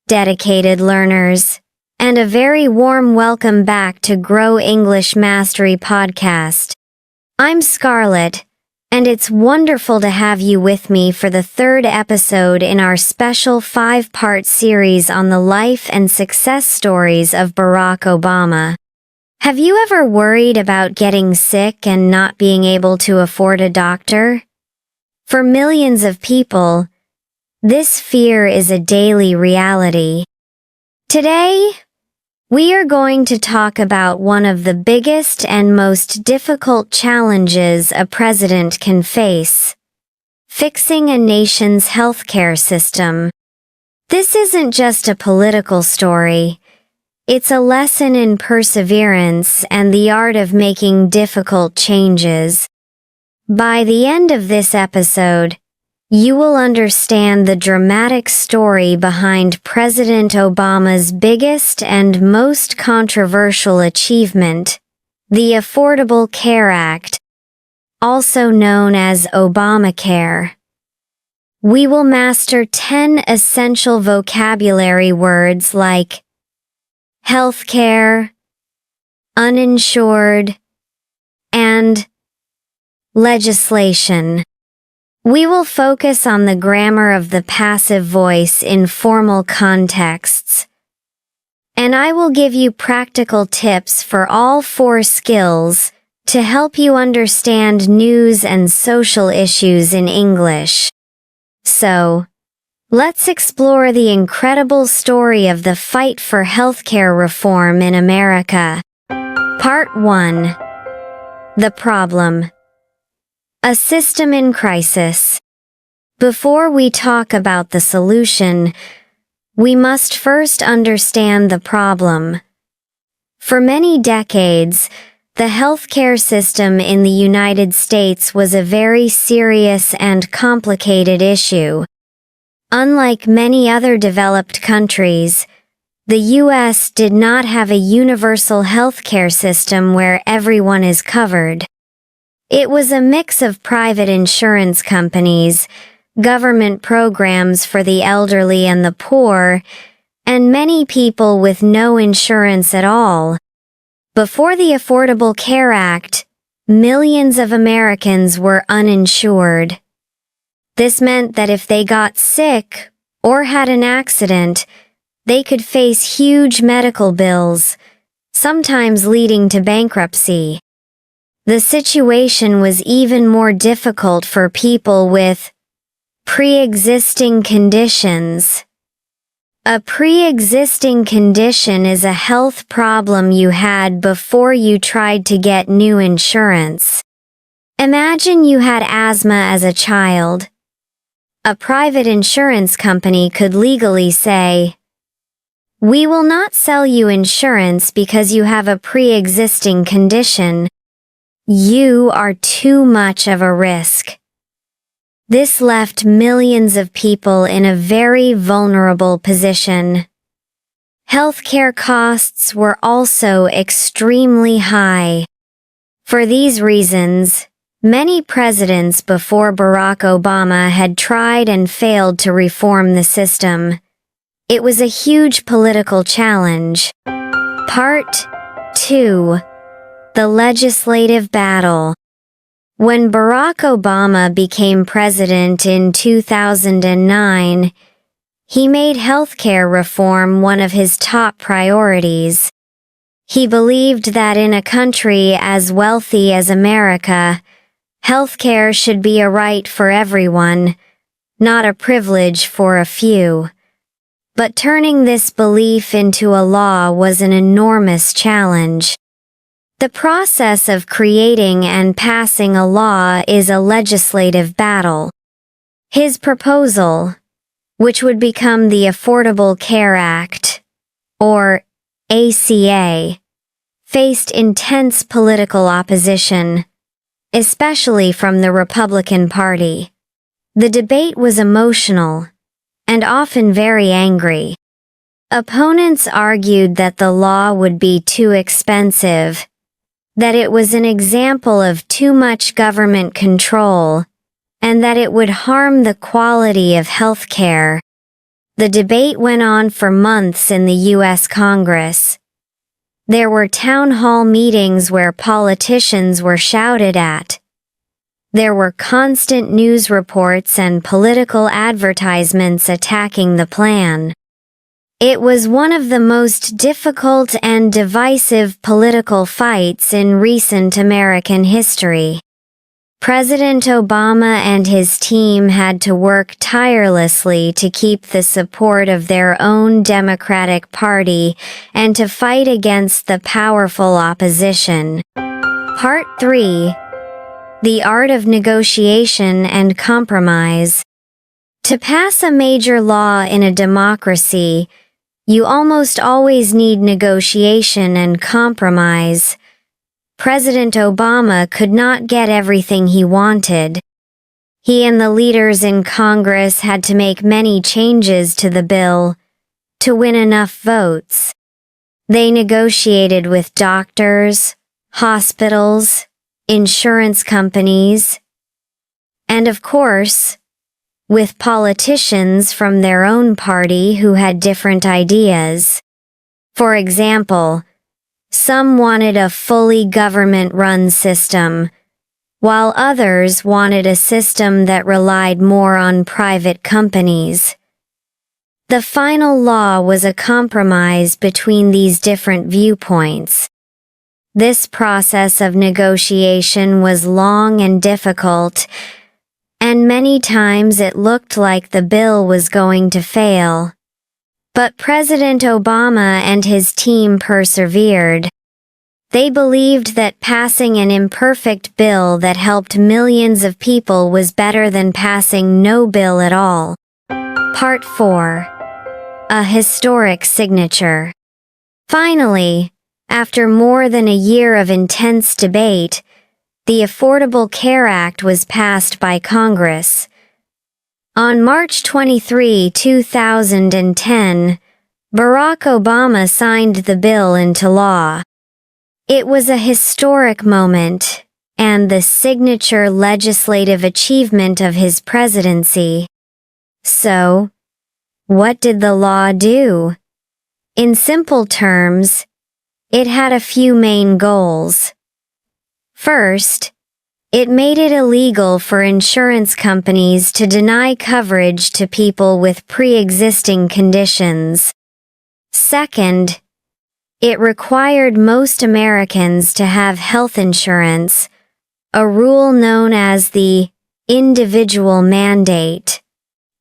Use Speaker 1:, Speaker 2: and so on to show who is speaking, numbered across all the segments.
Speaker 1: dedicated learners, and a very warm welcome back to Grow English Mastery podcast. I'm Scarlett, and it's wonderful to have you with me for the third episode in our special 5-part series on the life and success stories of Barack Obama. Have you ever worried about getting sick and not being able to afford a doctor? For millions of people, this fear is a daily reality. Today, we are going to talk about one of the biggest and most difficult challenges a president can face: fixing a nation's healthcare system. This isn't just a political story. It's a lesson in perseverance and the art of making difficult changes. By the end of this episode, you will understand the dramatic story behind President Obama's biggest and most controversial achievement, the Affordable Care Act, also known as Obamacare. We will master 10 essential vocabulary words like healthcare, uninsured, and legislation. We will focus on the grammar of the passive voice in formal contexts, and I will give you practical tips for all 4 skills to help you understand news and social issues in English. So, let's explore the incredible story of the fight for healthcare reform in America. Part 1. The problem. A system in crisis. Before we talk about the solution, we must first understand the problem. For many decades, the healthcare system in the United States was a very serious and complicated issue. Unlike many other developed countries, the U.S. did not have a universal healthcare system where everyone is covered. It was a mix of private insurance companies, government programs for the elderly and the poor, and many people with no insurance at all. Before the Affordable Care Act, millions of Americans were uninsured. This meant that if they got sick or had an accident, they could face huge medical bills, sometimes leading to bankruptcy. The situation was even more difficult for people with pre-existing conditions. A pre-existing condition is a health problem you had before you tried to get new insurance. Imagine you had asthma as a child. A private insurance company could legally say, "We will not sell you insurance because you have a pre-existing condition. You are too much of a risk." This left millions of people in a very vulnerable position. Healthcare costs were also extremely high. For these reasons, many presidents before Barack Obama had tried and failed to reform the system. It was a huge political challenge. Part 2. The legislative battle. When Barack Obama became president in 2009, he made healthcare reform one of his top priorities. He believed that in a country as wealthy as America, healthcare should be a right for everyone, not a privilege for a few. But turning this belief into a law was an enormous challenge. The process of creating and passing a law is a legislative battle. His proposal, which would become the Affordable Care Act, or ACA, faced intense political opposition, especially from the Republican Party. The debate was emotional, and often very angry. Opponents argued that the law would be too expensive, that it was an example of too much government control, and that it would harm the quality of health care. The debate went on for months in the U.S. Congress. There were town hall meetings where politicians were shouted at. There were constant news reports and political advertisements attacking the plan. It was one of the most difficult and divisive political fights in recent American history. President Obama and his team had to work tirelessly to keep the support of their own Democratic Party and to fight against the powerful opposition. Part 3: The Art of Negotiation and Compromise. To pass a major law in a democracy, you almost always need negotiation and compromise. President Obama could not get everything he wanted. He and the leaders in Congress had to make many changes to the bill to win enough votes. They negotiated with doctors, hospitals, insurance companies, and of course, with politicians from their own party who had different ideas. For example, some wanted a fully government-run system, while others wanted a system that relied more on private companies. The final law was a compromise between these different viewpoints. This process of negotiation was long and difficult, and many times it looked like the bill was going to fail. But President Obama and his team persevered. They believed that passing an imperfect bill that helped millions of people was better than passing no bill at all. Part 4: A Historic Signature. Finally, after more than a year of intense debate, the Affordable Care Act was passed by Congress. On March 23, 2010, Barack Obama signed the bill into law. It was a historic moment, and the signature legislative achievement of his presidency. So, what did the law do? In simple terms, it had a few main goals. First, it made it illegal for insurance companies to deny coverage to people with pre-existing conditions. Second, it required most Americans to have health insurance, a rule known as the individual mandate.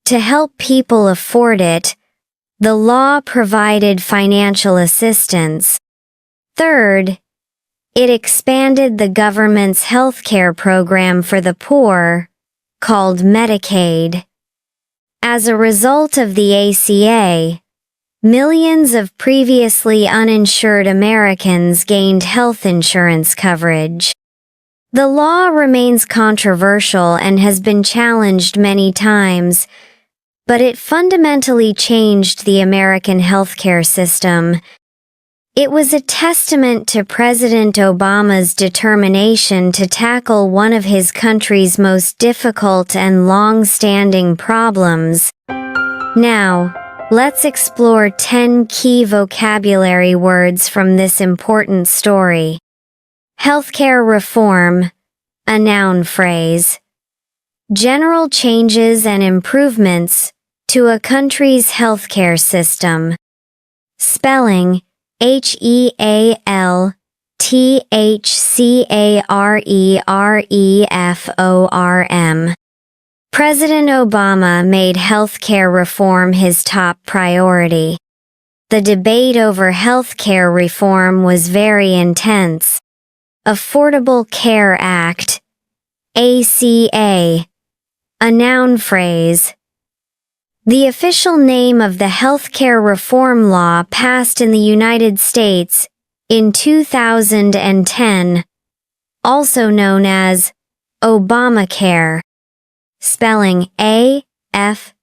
Speaker 1: To help people afford it, the law provided financial assistance. Third, it expanded the government's health care program for the poor, called Medicaid. As a result of the ACA, millions of previously uninsured Americans gained health insurance coverage. The law remains controversial and has been challenged many times, but it fundamentally changed the American healthcare system. It was a testament to President Obama's determination to tackle one of his country's most difficult and long-standing problems. Now, let's explore 10 key vocabulary words from this important story. Healthcare reform, a noun phrase. General changes and improvements to a country's healthcare system. Spelling: HEALTHCAREREFORM. President Obama made healthcare reform his top priority. The debate over healthcare reform was very intense. Affordable Care Act, ACA, a noun phrase. The official name of the healthcare reform law passed in the United States in 2010, also known as Obamacare, spelling AFFORDABLECAREACT.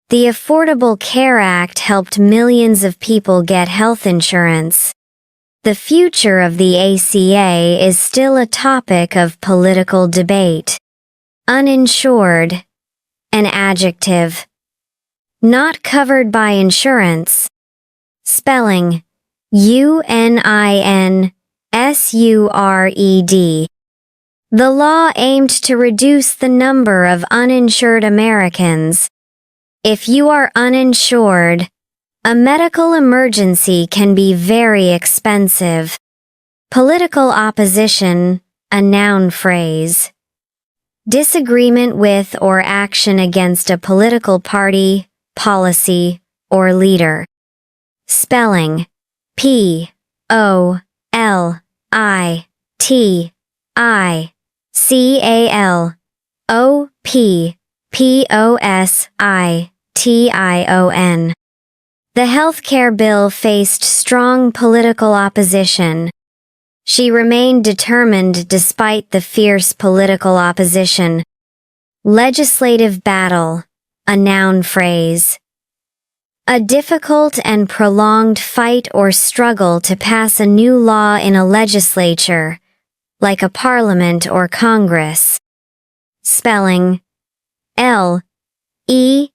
Speaker 1: The Affordable Care Act helped millions of people get health insurance. The future of the ACA is still a topic of political debate. Uninsured, an adjective. Not covered by insurance. Spelling: UNINSURED. The law aimed to reduce the number of uninsured Americans. If you are uninsured, a medical emergency can be very expensive. Political opposition, a noun phrase. Disagreement with or action against a political party, policy, or leader. Spelling: POLITICALOPPOSITION. The healthcare bill faced strong political opposition. She remained determined despite the fierce political opposition. Legislative battle, a noun phrase. A difficult and prolonged fight or struggle to pass a new law in a legislature, like a parliament or Congress. Spelling: LEGISLATIVEBATL.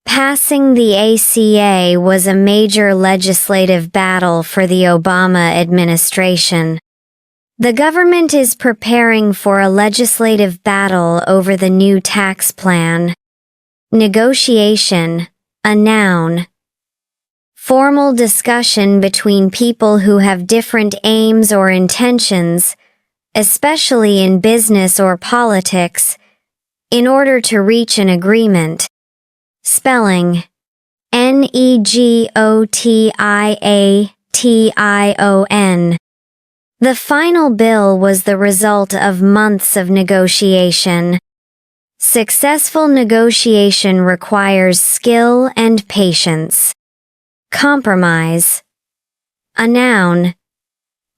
Speaker 1: Passing the ACA was a major legislative battle for the Obama administration. The government is preparing for a legislative battle over the new tax plan. Negotiation, a noun. Formal discussion between people who have different aims or intentions, especially in business or politics, in order to reach an agreement. Spelling: NEGOTIATION. The final bill was the result of months of negotiation. Successful negotiation requires skill and patience. Compromise, a noun.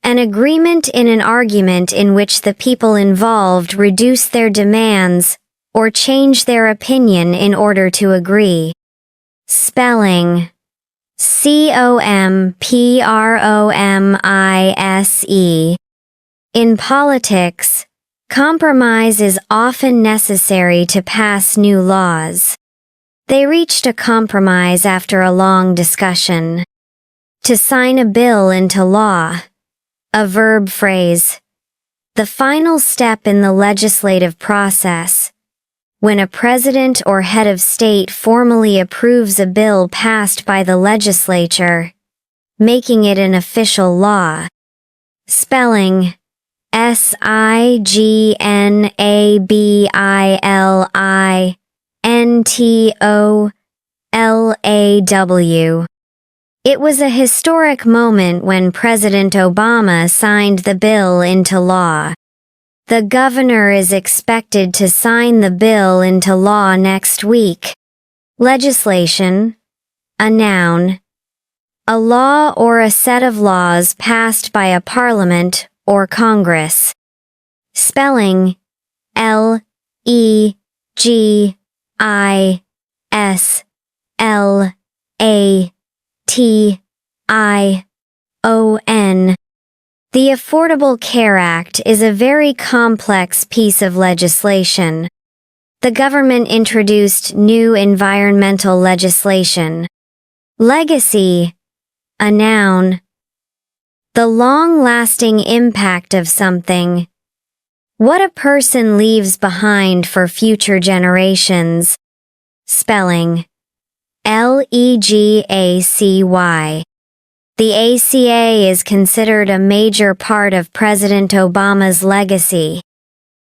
Speaker 1: An agreement in an argument in which the people involved reduce their demands or change their opinion in order to agree. Spelling: COMPROMISE. In politics, compromise is often necessary to pass new laws. They reached a compromise after a long discussion. To sign a bill into law, a verb phrase. The final step in the legislative process. When a president or head of state formally approves a bill passed by the legislature, making it an official law. Spelling: SIGNABILINTOLAW. It was a historic moment when President Obama signed the bill into law. The governor is expected to sign the bill into law next week. Legislation, a noun. A law or a set of laws passed by a parliament or Congress. Spelling: LEGISLATION. The Affordable Care Act is a very complex piece of legislation. The government introduced new environmental legislation. Legacy, a noun. The long-lasting impact of something. What a person leaves behind for future generations. Spelling: LEGACY. The ACA is considered a major part of President Obama's legacy.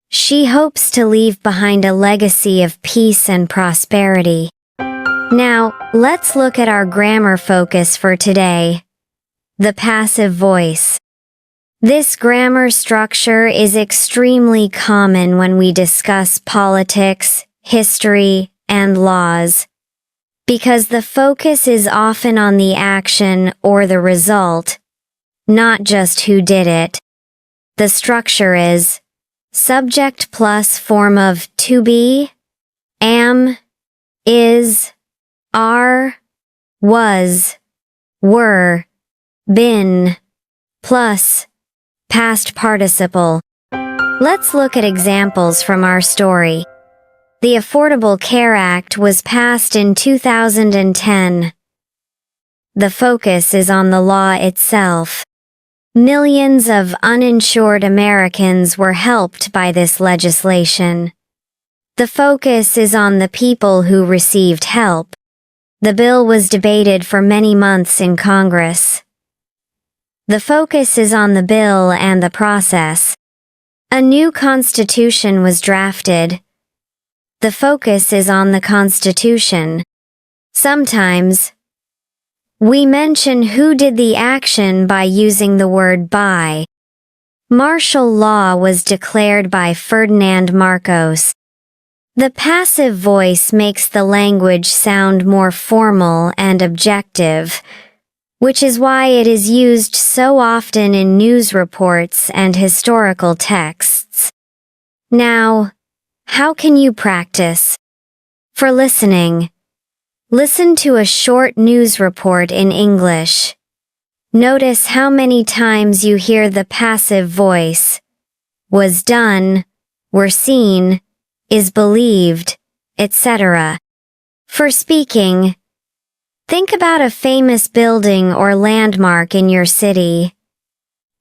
Speaker 1: She hopes to leave behind a legacy of peace and prosperity. Now, let's look at our grammar focus for today. The passive voice. This grammar structure is extremely common when we discuss politics, history, and laws. Because the focus is often on the action or the result, not just who did it. The structure is subject plus form of to be, am, is, are, was, were, been, plus past participle. Let's look at examples from our story. The Affordable Care Act was passed in 2010. The focus is on the law itself. Millions of uninsured Americans were helped by this legislation. The focus is on the people who received help. The bill was debated for many months in Congress. The focus is on the bill and the process. A new constitution was drafted. The focus is on the Constitution. Sometimes, we mention who did the action by using the word by. Martial law was declared by Ferdinand Marcos. The passive voice makes the language sound more formal and objective, which is why it is used so often in news reports and historical texts. Now, how can you practice? For listening, listen to a short news report in English. Notice how many times you hear the passive voice. Was done, were seen, is believed, etc. For speaking, think about a famous building or landmark in your city.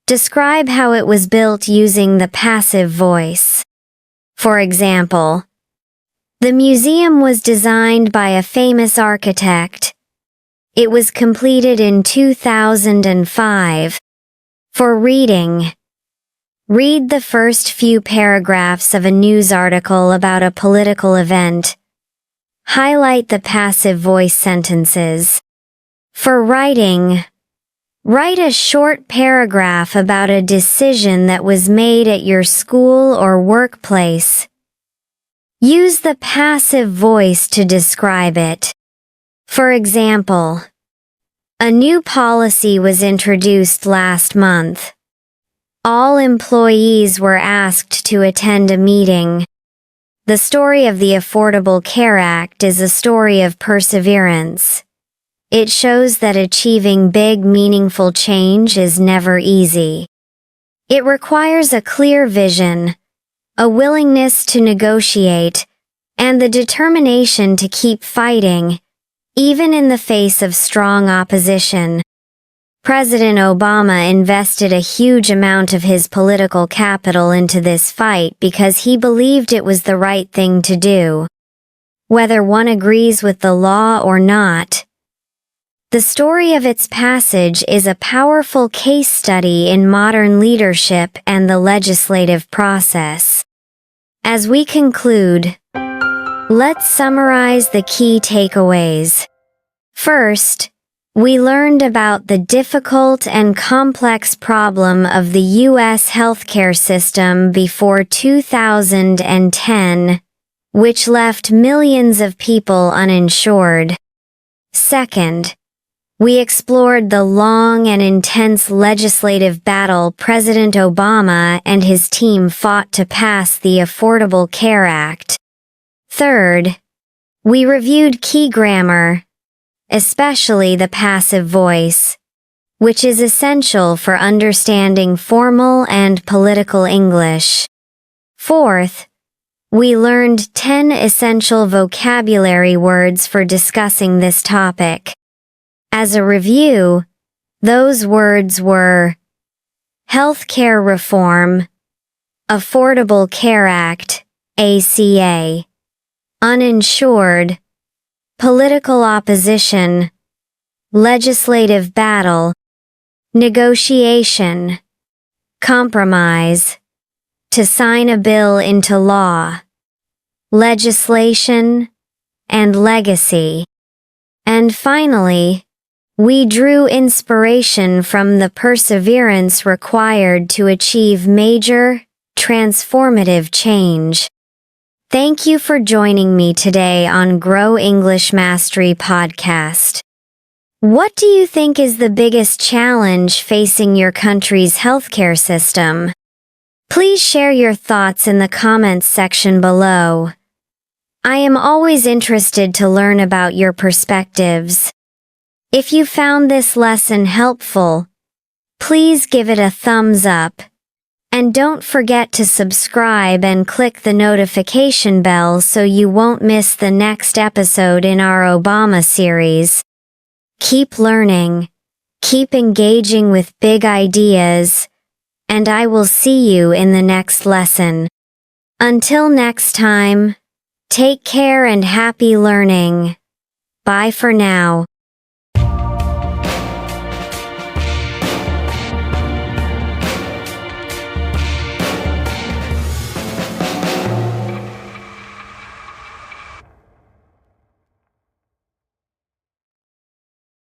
Speaker 1: Describe how it was built using the passive voice. For example, the museum was designed by a famous architect. It was completed in 2005. For reading, read the first few paragraphs of a news article about a political event. Highlight the passive voice sentences. For writing, write a short paragraph about a decision that was made at your school or workplace. Use the passive voice to describe it. For example, a new policy was introduced last month. All employees were asked to attend a meeting. The story of the Affordable Care Act is a story of perseverance. It shows that achieving big, meaningful change is never easy. It requires a clear vision, a willingness to negotiate, and the determination to keep fighting, even in the face of strong opposition. President Obama invested a huge amount of his political capital into this fight because he believed it was the right thing to do. Whether one agrees with the law or not, the story of its passage is a powerful case study in modern leadership and the legislative process. As we conclude, let's summarize the key takeaways. First, we learned about the difficult and complex problem of the U.S. healthcare system before 2010, which left millions of people uninsured. Second, we explored the long and intense legislative battle President Obama and his team fought to pass the Affordable Care Act. Third, we reviewed key grammar, especially the passive voice, which is essential for understanding formal and political English. Fourth, we learned 10 essential vocabulary words for discussing this topic. As a review, those words were Healthcare Reform, Affordable Care Act, ACA, Uninsured, Political Opposition, Legislative Battle, Negotiation, Compromise, To sign a bill into law, Legislation, and Legacy. And finally, we drew inspiration from the perseverance required to achieve major, transformative change. Thank you for joining me today on Grow English Mastery Podcast. What do you think is the biggest challenge facing your country's healthcare system? Please share your thoughts in the comments section below. I am always interested to learn about your perspectives. If you found this lesson helpful, please give it a thumbs up. And don't forget to subscribe and click the notification bell so you won't miss the next episode in our Obama series. Keep learning, keep engaging with big ideas, and I will see you in the next lesson. Until next time, take care and happy learning. Bye for now.